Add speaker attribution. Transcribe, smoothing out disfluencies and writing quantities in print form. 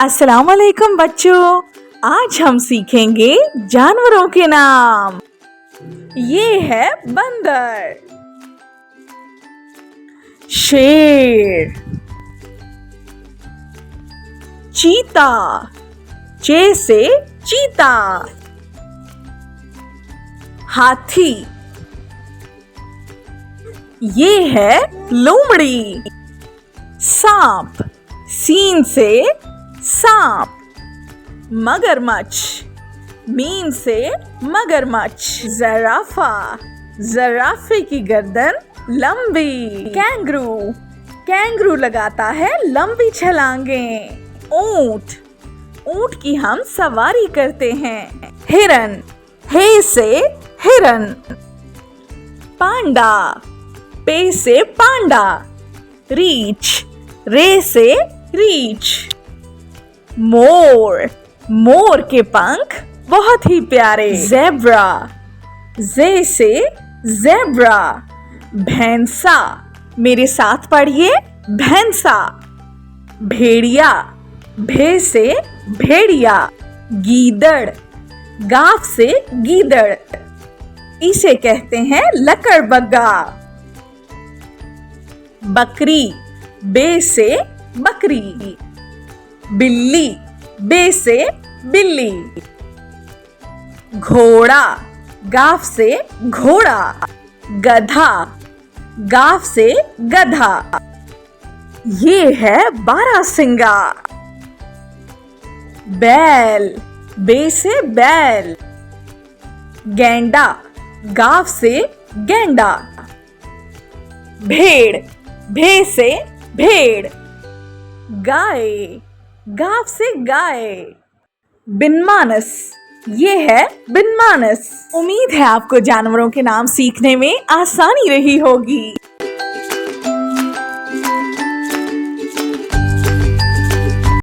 Speaker 1: अस्सलाम वालेकुम बच्चों, आज हम सीखेंगे जानवरों के नाम। ये है बंदर, शेर, चीता, चे से चीता, हाथी, ये है लोमड़ी, सांप, सीन से सांप, मगरमच्छ, मीम से मगरमच्छ, ज़राफ़ा, ज़राफ़े की गर्दन लंबी, कैंगरू, कैंगरू लगाता है लंबी छलांगें, ऊंट, ऊंट की हम सवारी करते हैं, हिरन, हे से हिरन, पांडा, पे से पांडा, रीछ, रे से रीछ, मोर, मोर के पंख बहुत ही प्यारे, ज़ेब्रा, जे से ज़ेब्रा, भैंसा, मेरे साथ पढ़िए भैंसा, भेड़िया, भे से भेड़िया, गीदड़, गाफ से गीदड़, इसे कहते हैं लकड़बग्गा, बकरी, बे से बकरी, बिल्ली, बे से बिल्ली, घोड़ा, गाफ से घोड़ा, गधा, गाफ से गधा, ये है बारहसिंगा, बैल, बे से बैल, गैंडा, गाफ से गैंडा, भेड़, भे से भेड़, गाय, गाफ से गाय, बिनमानस, ये है बिनमानस। उम्मीद है आपको जानवरों के नाम सीखने में आसानी रही होगी।